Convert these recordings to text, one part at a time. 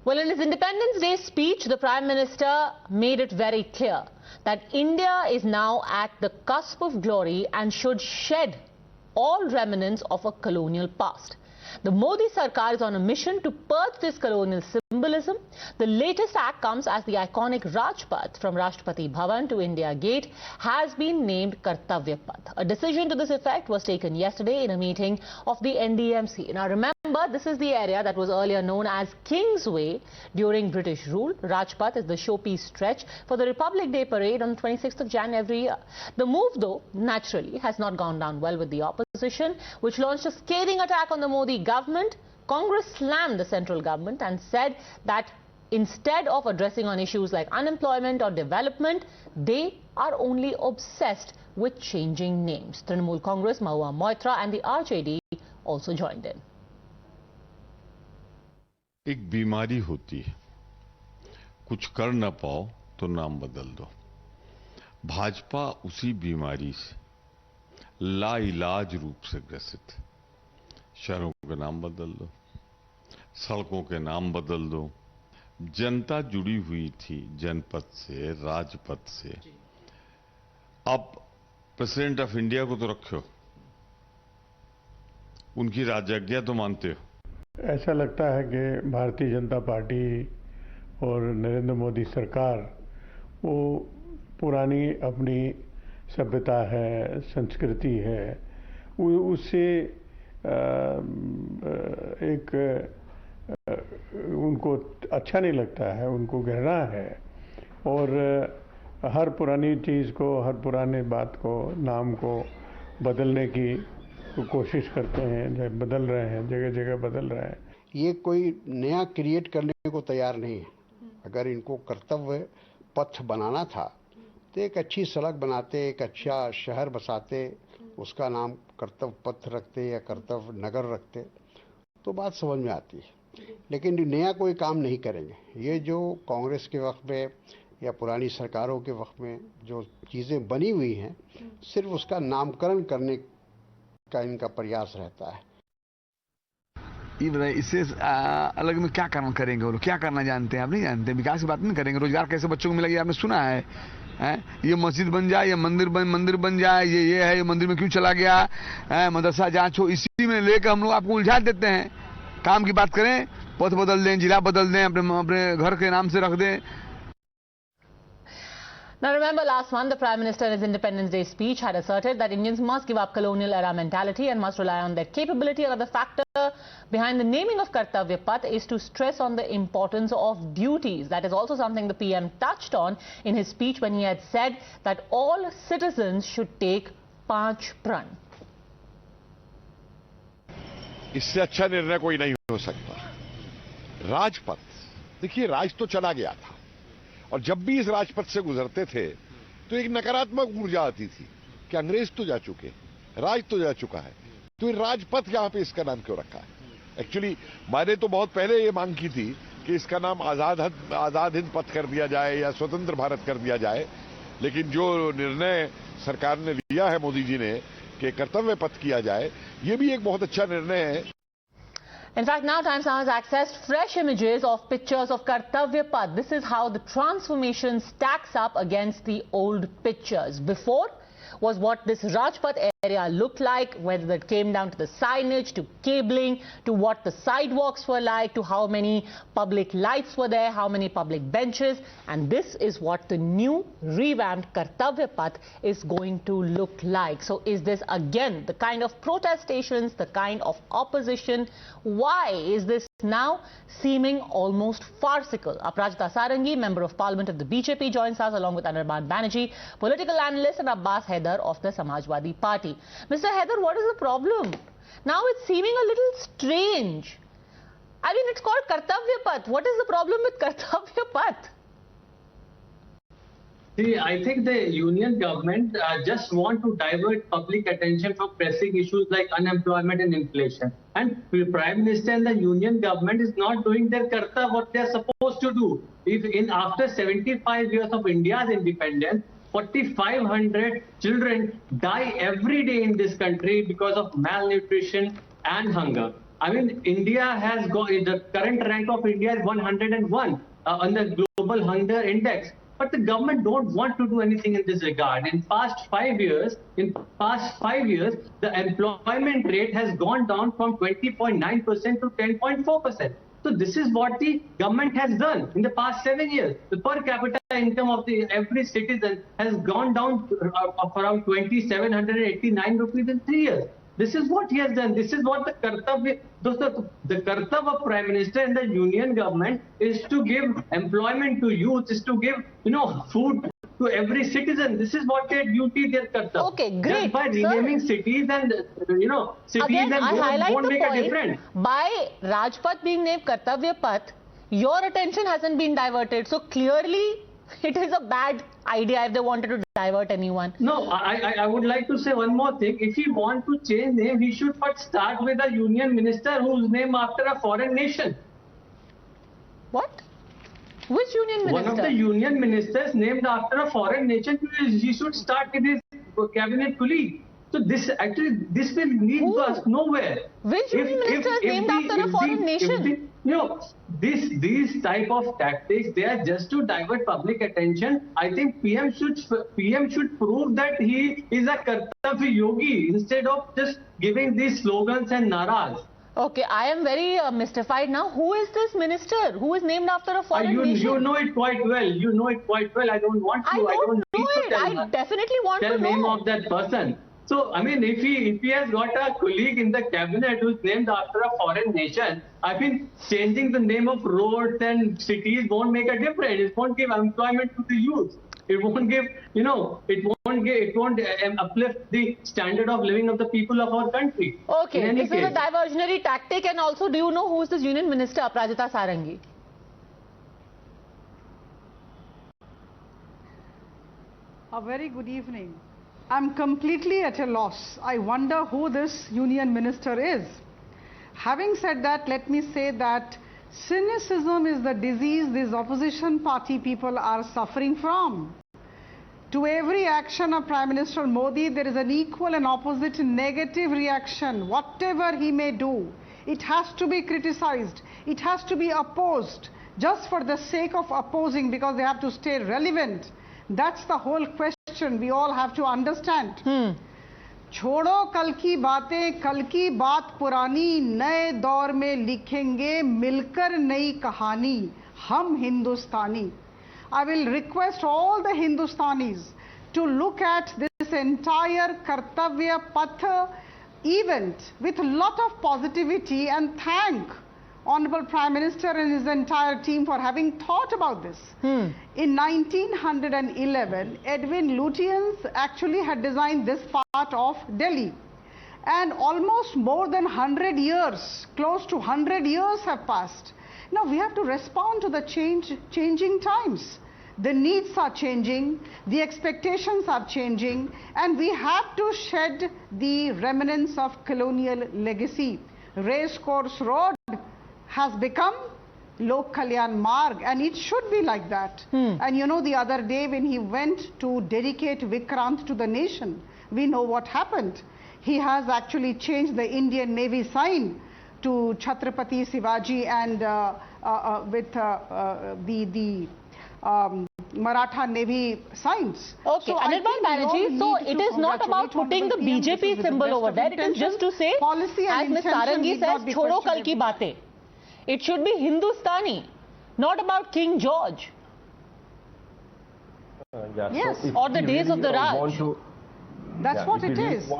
Well, in his Independence Day speech, the Prime Minister made it very clear that India is now at the cusp of glory and should shed all remnants of a colonial past. The Modi Sarkar is on a mission to purge this colonial symbolism. The latest act comes as the iconic Raj Path from Rashtrapati Bhavan to India Gate has been named Kartavya Path. A decision to this effect was taken yesterday in a meeting of the NDMC. Now remember, this is the area that was earlier known as Kingsway during British rule. Raj Path is the showpiece stretch for the Republic Day parade on the 26th of Jan every year. The move, though, naturally has not gone down well with the opposition, which launched a scathing attack on the Modi government. Congress slammed the central government and said that instead of addressing on issues like unemployment or development, they are only obsessed with changing names. Trinamool Congress, Mahua Moitra and the RJD also joined in. एक बीमारी होती है, कुछ कर न पाओ तो नाम बदल दो। भाजपा उसी बीमारी से लाइलाज रूप से ग्रसित है। शहरों के नाम बदल दो, सड़कों के नाम बदल दो। जनता जुड़ी हुई थी जनपद से, राजपथ से। अब प्रेसिडेंट ऑफ इंडिया को तो रखो, उनकी राजज्ञा तो मानते हो। ऐसा लगता है कि भारतीय जनता पार्टी और नरेंद्र मोदी सरकार वो पुरानी अपनी सभ्यता है, संस्कृति है, उससे एक उनको अच्छा नहीं लगता है, उनको घृणा है और हर पुरानी चीज़ को, हर पुराने बात को, नाम को बदलने की कोशिश करते हैं, बदल रहे हैं, जगह जगह बदल रहे हैं। ये कोई नया क्रिएट करने को तैयार नहीं है। अगर इनको कर्तव्य पथ बनाना था तो एक अच्छी सड़क बनाते, एक अच्छा शहर बसाते, उसका नाम कर्तव्य पथ रखते या कर्तव्य नगर रखते तो बात समझ में आती है। लेकिन नया कोई काम नहीं करेंगे। ये जो कांग्रेस के वक्त में या पुरानी सरकारों के वक्त में जो चीज़ें बनी हुई हैं, सिर्फ उसका नामकरण करने का इनका प्रयास रहता है। इससे अलग में क्या काम करेंगे वो लोग? क्या करना जानते हैं? आप नहीं जानते। विकास की बात नहीं करेंगे। रोजगार कैसे बच्चों को मिलेगी? आपने सुना है, ये मस्जिद बन जाए, ये मंदिर बन जाए, ये है, ये मंदिर में क्यों चला गया, मदरसा जांच हो, इसी में लेकर हम लोग आपको उलझा देते हैं। काम की बात करें, पथ बदल दें, जिला बदल दें, अपने घर के नाम से रख दें। Now remember, last month the Prime Minister in his Independence Day speech had asserted that Indians must give up colonial era mentality and must rely on their capability. Another factor behind the naming of Kartavya Path is to stress on the importance of duties. That is also something the PM touched on in his speech when he had said that all citizens should take 5 pran. इससे अच्छा निर्णय कोई नहीं हो सकता। राजपथ, देखिए, राज तो चला गया था और जब भी इस राजपथ से गुजरते थे तो एक नकारात्मक ऊर्जा आती थी कि अंग्रेज तो जा चुके, राज तो जा चुका है, तो राजपथ यहां पे इसका नाम क्यों रखा है? एक्चुअली मैंने तो बहुत पहले ये मांग की थी कि इसका नाम आजाद हिंद पथ कर दिया जाए या स्वतंत्र भारत कर दिया जाए, लेकिन जो निर्णय सरकार ने लिया है, मोदी जी ने, कि कर्तव्य पथ किया जाए, ये भी एक बहुत अच्छा निर्णय है। In fact, now Times Now has accessed fresh images of pictures of Kartavya Path. This is how the transformation stacks up against the old pictures. Before was what this Rajpath area looked like, whether it came down to the signage, to cabling, to what the sidewalks were like, to how many public lights were there, how many public benches. And this is what the new revamped Kartavya Path is going to look like. So is this again the kind of protestations, the kind of opposition? Why is this now seeming almost farcical? Aparajita Sarangi, Member of Parliament of the BJP, joins us along with Anirban Banerjee, political analyst, and Abbas Haider of the Samajwadi Party. Mr. Haider, what is the problem? Now it's seeming a little strange. I mean, it's called Kartavya Path. What is the problem with Kartavya Path? See, I think the union government just want to divert public attention from pressing issues like unemployment and inflation. And the Prime Minister and the union government is not doing their karta, what they are supposed to do. If after 75 years of India's independence, 4,500 children die every day in this country because of malnutrition and hunger. I mean, India has got, the current rank of India is 101 on the Global Hunger Index. But the government don't want to do anything in this regard. In past 5 years, the employment rate has gone down from 20.9% to 10.4%. So this is what the government has done in the past 7 years. The per capita income of every citizen has gone down of around 2,789 rupees in 3 years. This is what he has done. This is what the Kartavya of Prime Minister and the Union government is to give employment to youth, is to give, food to every citizen. This is what their duty, their Kartavya. Okay, great. Just by renaming cities and, cities Again, and won't make a difference. By Raj Path being named Kartavya Path, your attention hasn't been diverted. So clearly, it is a bad idea if they wanted to divert anyone. No, I would like to say one more thing. If he want to change name, he should first start with a union minister who's named after a foreign nation. What? Which union minister? One of the union ministers named after a foreign nation. He should start with his cabinet colleague. So this will lead us nowhere. Which union minister is named after a foreign nation? These type of tactics, they are just to divert public attention. I think PM should prove that he is a Kartavya yogi instead of just giving these slogans and naras. Okay, I am very mystified now. Who is this minister who is named after a foreign nation? You know it quite well. You know it quite well. I don't want to. I don't know it. I definitely want to know. Tell name of that person. So, I mean, if he has got a colleague in the cabinet who's named after a foreign nation, I think changing the name of roads and cities won't make a difference. It won't give employment to the youth. It won't give, it won't uplift the standard of living of the people of our country. Okay, this is a diversionary tactic. And also, do you know who is this union minister, Aparajita Sarangi? A very good evening. I'm completely at a loss. I wonder who this union minister is. Having said that, let me say that cynicism is the disease these opposition party people are suffering from. To every action of Prime Minister Modi, there is an equal and opposite negative reaction. Whatever he may do, it has to be criticized. It has to be opposed just for the sake of opposing, because they have to stay relevant. That's the whole question we all have to understand. छोड़ो कल की बातें, कल की बात पुरानी, नए दौर में लिखेंगे मिलकर नई कहानी, हम हिंदुस्तानी. I will request all the Hindustanis to look at this entire Kartavya Path event with a lot of positivity and thank Honorable Prime Minister and his entire team for having thought about this. In 1911, Edwin Lutyens actually had designed this part of Delhi. And almost more than 100 years, close to 100 years have passed. Now we have to respond to the changing times. The needs are changing, the expectations are changing, and we have to shed the remnants of colonial legacy. Racecourse Road has become Lok Kalyan Marg, and it should be like that. And you know, the other day when he went to dedicate Vikrant to the nation, we know what happened. He has actually changed the Indian Navy sign to Chhatrapati Shivaji and with the Maratha Navy signs. Okay, so Anirban Banerjee, so it is not about putting the BJP symbol over there. It is just to say, as Ms. Sarangi says, छोड़ो कल की बातें. It should be Hindustani, not about King George. Yes. So or the days of the Raj. That's what it is.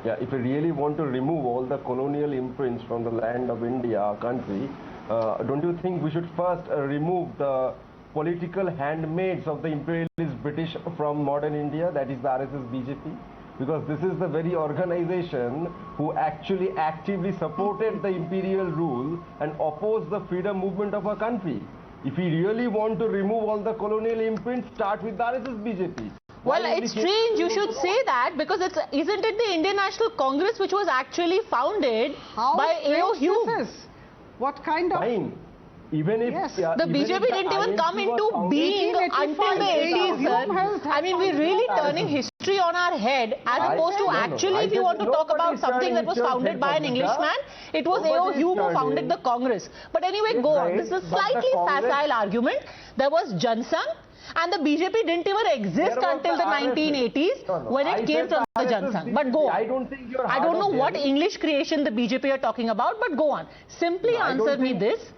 If we really want to remove all the colonial imprints from the land of India, our country, don't you think we should first remove the political handmaids of the imperialist British from modern India, that is the RSS BJP? Because this is the very organization who actually actively supported the imperial rule and opposed the freedom movement of our country. If we really want to remove all the colonial imprints, start with the RSS BJP. Well, it's strange you should say that, because isn't it the Indian National Congress which was actually founded by A.O. Hume? What kind of... Fine. Even if... Yes. The BJP didn't even come into being until the 80s, sir. I mean, we're really turning history. on our head as opposed to actually, if you want to talk about something that was founded by an Englishman, it was A.O. Hume who founded the Congress. But anyway, go on. This is a slightly facile argument. There was Jansangh, and the BJP didn't even exist until the 1980s when it came from the Jansangh. But go on. I don't know what English creation the BJP are talking about, but go on. Simply answer me this.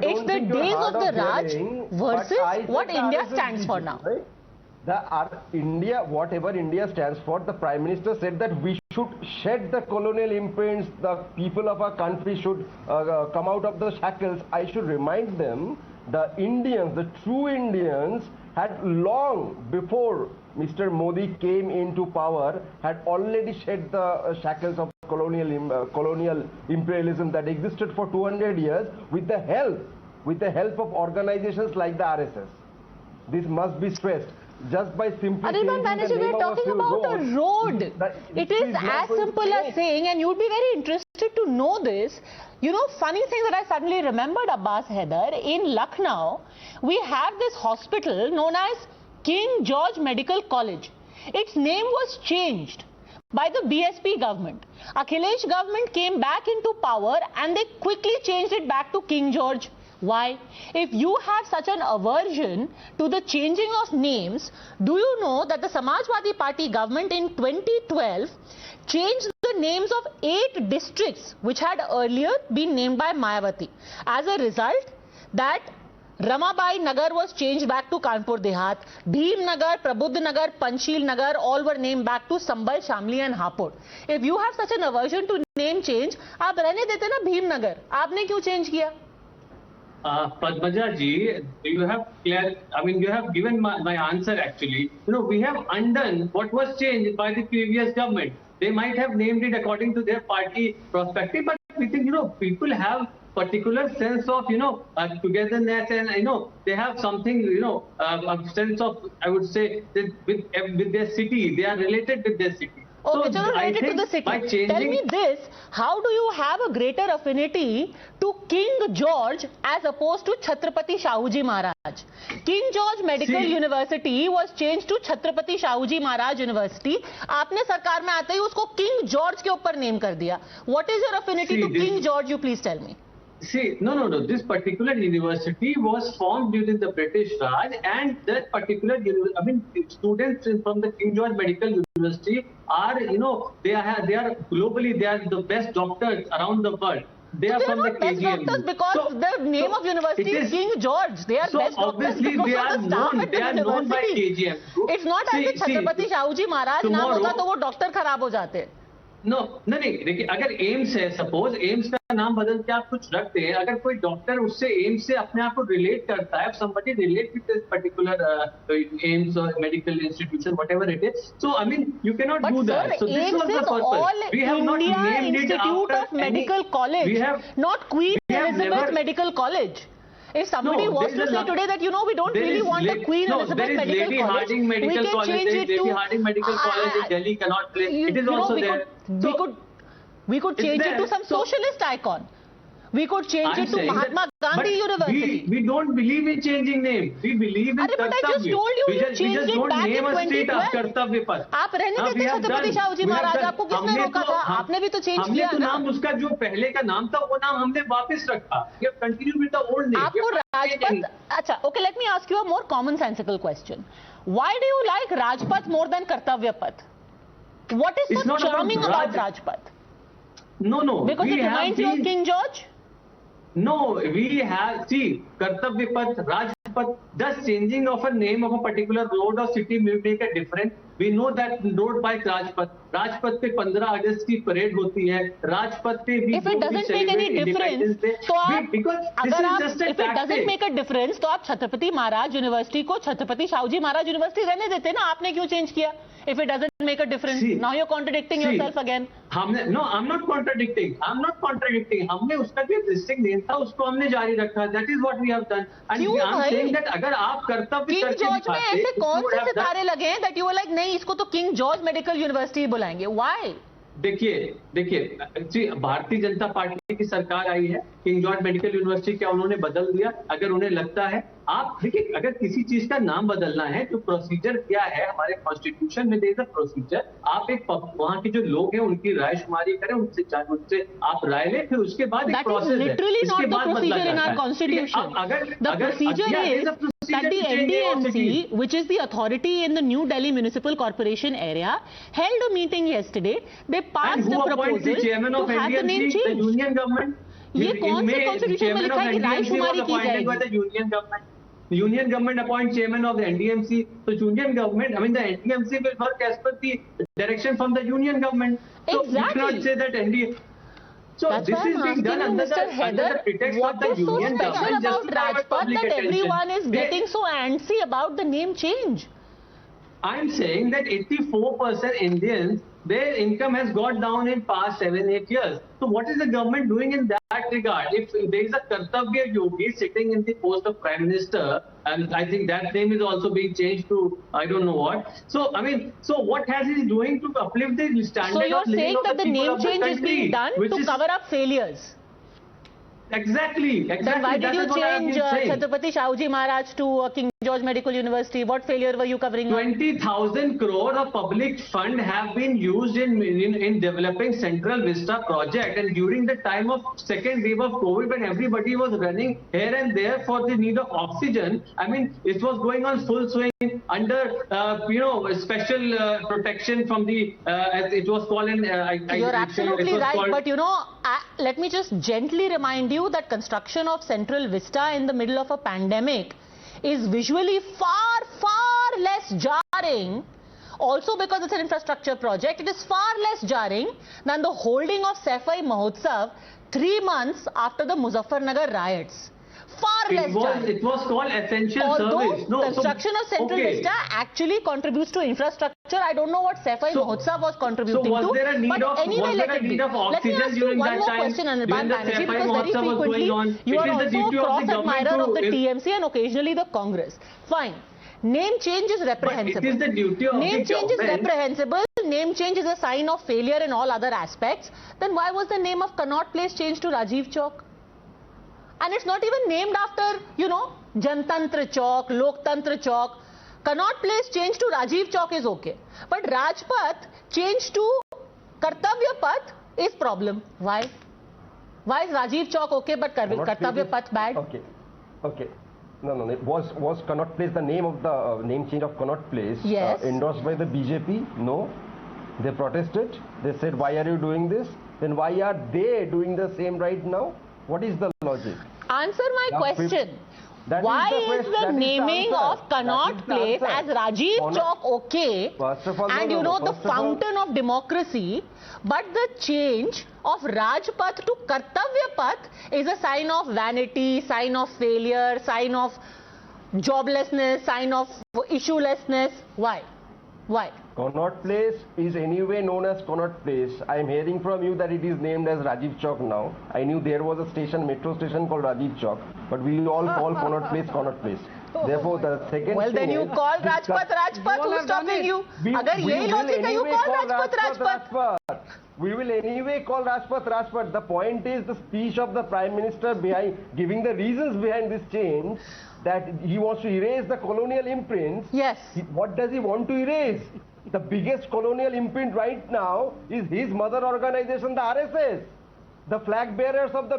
It's the days of the Raj versus what India stands for now. Whatever India stands for, the Prime Minister said that we should shed the colonial imprints, the people of our country should come out of the shackles. I should remind them, the Indians, the true Indians, had long before Mr. Modi came into power, had already shed the shackles of colonial imperialism that existed for 200 years with the help of organizations like the RSS. This must be stressed. Just by simply Arvind Banerjee, we are talking about a road. It is as simple as saying, and you'd be very interested to know this. You know, funny thing that I suddenly remembered, Abbas Haider, in Lucknow, we have this hospital known as King George Medical College. Its name was changed by the BSP government. Akhilesh government came back into power and they quickly changed it back to King George. Why? If you have such an aversion to the changing of names, do you know that the Samajwadi Party government in 2012 changed the names of 8 districts which had earlier been named by Mayawati. As a result, that Ramabai Nagar was changed back to Kanpur Dehat, Bhim Nagar, Prabuddh Nagar, Panchsheel Nagar, all were named back to Sambal, Shamli and Hapur. If you have such an aversion to name change, आप रहने देते ना Bhim Nagar, आपने क्यों change किया? Padmaja ji, you have given my answer actually. You know, we have undone what was changed by the previous government. They might have named it according to their party perspective, but we think, you know, people have particular sense of, togetherness, and, they have something, a sense of, I would say, with their city. They are related with their city. Okay, so related to the city. Tell me this, how do you have a greater affinity to King George as opposed to Chhatrapati Shahuji Maharaj? King George Medical University was changed to Chhatrapati Shahuji Maharaj University. आपने सरकार में आते ही उसको King George के ऊपर name कर दिया. What is your affinity to King George? You please tell me. See, no. This particular university was formed during the British Raj, and that particular, students from the King George Medical University are, they are globally, they are the best doctors around the world. They are from the KGM. Doctors because the name of university is King George. They are best doctors because they are known by KGM. It's not as if Chhatrapati Shahuji Maharaj नाम होता तो वो doctor खराब हो जाते. नहीं देखिए, अगर एम्स है, सपोज एम्स का नाम बदल के आप कुछ रखते हैं, अगर कोई डॉक्टर उससे एम्स से अपने आप को रिलेट करता है, somebody relate with this particular AIIMS or medical institution, whatever it is, so I mean you cannot do that. So this was the purpose. We have not named it after Medical College. We have not Queen Elizabeth Medical College. If somebody was to say today that, we don't really want the Queen Elizabeth Medical Lady College, Harding Medical College, change it Lady Harding Medical College in Delhi cannot play. It is also there. We could change it to some socialist icon. We could change it to Mahatma Gandhi University. We don't believe in changing name. We believe in Kartavya. But I just told you, you changed it back in 2012. Kartavyapath. आप रहने देते छत्रपति शाहू महाराज, आपको किसने रोका था? आपने भी तो चेंज किया ना. नाम उसका जो पहले का नाम था वो नाम हमने वापस रखा. We have continued with the old name. आपको राजपथ, अच्छा, okay, let me ask you a more commonsensical question. Why do you like Rajpath more than Kartavyapath? What is so charming about Rajpath? No. Because it reminds you of King George? No, we have, Kartavyapath, Rajpath, just changing of a name of a particular road or city may make a difference. We know that road by Rajpath. Rajpath पे 15 अगस्त की parade होती है. Rajpath पे भी if it doesn't make any difference, तो आप, अगर आप, if it doesn't make a difference, तो आप छत्रपति महाराज यूनिवर्सिटी को छत्रपति शाहूजी महाराज यूनिवर्सिटी रहने देते ना. आपने क्यों चेंज किया? If it doesn't make a difference, now you're contradicting yourself again. No, I'm not contradicting. हमने उसका जो existing name था उसको हमने जारी रखा. That is what we have done. And I'm saying that अगर आप कर्तव्य King George में ऐसे कौन से सितारे लगे हैं that you were like नहीं इसको तो King George Medical University बुलाएंगे? Why? देखिए भारतीय जनता पार्टी की सरकार आई है, किंग जॉर्ज मेडिकल यूनिवर्सिटी क्या उन्होंने बदल दिया? अगर उन्हें लगता है, आप देखिए, अगर किसी चीज का नाम बदलना है तो प्रोसीजर क्या है हमारे कॉन्स्टिट्यूशन में, देयर इज अ प्रोसीजर। आप एक वहां के जो लोग हैं उनकी राय शुमारी करें, उनसे आप राय लें, फिर उसके बाद एक प्रोसेस है, इसके बाद बदला जाता है। अगर that the NDMC, which is the authority in the New Delhi Municipal Corporation area, held a meeting yesterday. They passed a proposal to have the name changed. The union government. ये कौन से कॉन्स्टिट्यूशन में लिखा है कि रायशुमारी की जाएगी? Union government appoint chairman of the NDMC. So union government, I mean the NDMC will work as per the direction from the union government. So exactly. You cannot say that NDMC. So that's this is being done under the pretext of the union government. What is so special about Raj Path that everyone is getting so antsy about the name change? I'm saying that 84% Indians, their income has got down in past 7-8 years. So what is the government doing in that regard? If there is a Kartavya Yogi sitting in the post of Prime Minister, and I think that name is also being changed to I don't know what. So I mean, so what has he doing to uplift the standard? So you're saying that the name change is being done to cover up failures? Exactly. Then why did you change Chhatrapati Shahuji Maharaj to King George Medical University? What failure were you covering? 20,000 crore of public fund have been used in developing Central Vista project, and during the time of second wave of COVID, when everybody was running here and there for the need of oxygen, I mean, it was going on full swing under special protection from the as it was called in. You're absolutely right, but let me just gently remind you that construction of Central Vista in the middle of a pandemic is visually far less jarring. Also because it's an infrastructure project, it is far less jarring than the holding of Safai Mahotsav 3 months after the Muzaffarnagar riots. Far less jarring. It was called essential service. No, construction of Central Vista actually contributes to infrastructure. I don't know what Safai Mahotsav was contributing to. So was there a need of oxygen during that time? Question, Anirban Banerjee, because very frequently you are also a cross-admirer of the TMC and occasionally the Congress. Fine. Name change is reprehensible. But it is the duty of name change is reprehensible. Name change is a sign of failure in all other aspects. Then why was the name of Connaught Place changed to Rajiv Chowk? And it's not even named after, Jantantra Chowk, Loktantra Chowk. Connaught Place changed to Rajiv Chowk is okay. But Raj Path changed to Kartavya Path is problem. Why? Why is Rajiv Chowk okay but Kartavya Path bad? Okay. No. Was Connaught Place the name of the name change of Connaught Place endorsed by the BJP? No. They protested. They said, why are you doing this? Then why are they doing the same right now? What is the logic? Answer my question. Why is the naming of Connaught Place as Rajiv Chowk okay? First of all, and the fountain of democracy, but the change of Raj Path to Kartavya Path is a sign of vanity, sign of failure, sign of joblessness, sign of issuelessness. Why? Connaught Place is anyway known as Connaught Place. I am hearing from you that it is named as Rajiv Chowk now. I knew there was a metro station called Rajiv Chowk, but we all call Connaught Place Connaught Place. Therefore, the second well, then you call Rajpath, who's stopping you? Agar yehi logic hai, you call Rajpath. We will anyway call Rajpath. The point is the speech of the Prime Minister behind giving the reasons behind this change, that he wants to erase the colonial imprints. Yes. What does he want to erase? The biggest colonial imprint right now is his mother organization, the RSS. The flag bearers of the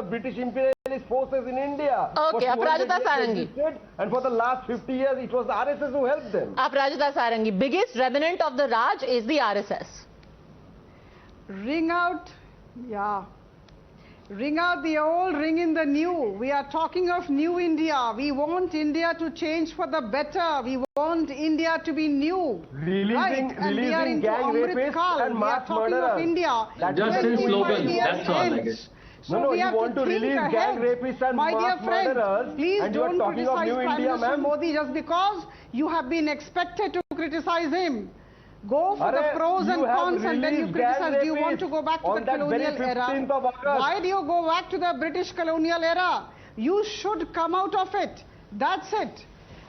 British imperialist forces in India. Okay, Aparajita Sarangi. And for the last 50 years, it was the RSS who helped them. Aparajita Sarangi, biggest remnant of the Raj is the RSS. Ring out the old, ring in the new. We are talking of new India. We want India to change for the better. We want India to be new. Releasing gang rapists and mass murderers. India. Just a slogan, that's all I guess. So you want to release gang rapists and mass murderers, please and you are talking of new India, ma'am? Modi, just because you have been expected to criticize him. Go for the pros and cons and then you criticize. Do you want to go back to the colonial era? Why do you go back to the British colonial era? You should come out of it. That's it.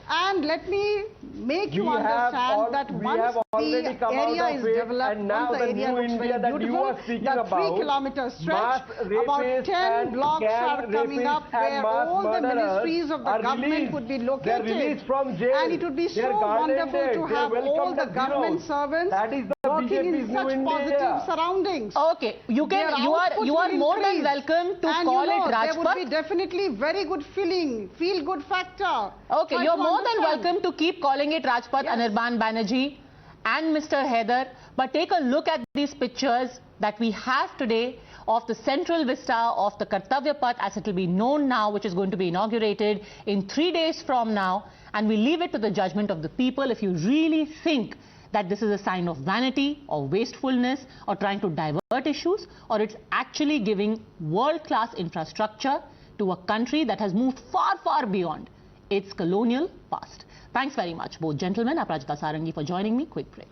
And let me make you understand that once the area is developed, and now once the area looks India very that you beautiful, are speaking the about, 3-kilometer stretch, about 10 and blocks are gang coming rapists up where and mass all the murderers ministries of the are government released. would be They're located. released from jail. And it would be They're so wonderful garlanded. to They're have all welcomed the as government heroes. servants That is the working in BJP's such new positive India. surroundings. Okay, you are more than welcome to and call you know, it there would Rajpath. be definitely very good feel good factor. Okay, Try you're to more than understand. welcome to keep calling it Rajpath, Yes. Anirban Banerjee and Mr. Haider. But take a look at these pictures that we have today of the Central Vista of the Kartavya Path, as it will be known now, which is going to be inaugurated in 3 days from now. And we leave it to the judgment of the people if you really think that this is a sign of vanity or wastefulness or trying to divert issues, or it's actually giving world-class infrastructure to a country that has moved far, far beyond its colonial past. Thanks very much, both gentlemen, Aparajita Sarangi, for joining me. Quick break.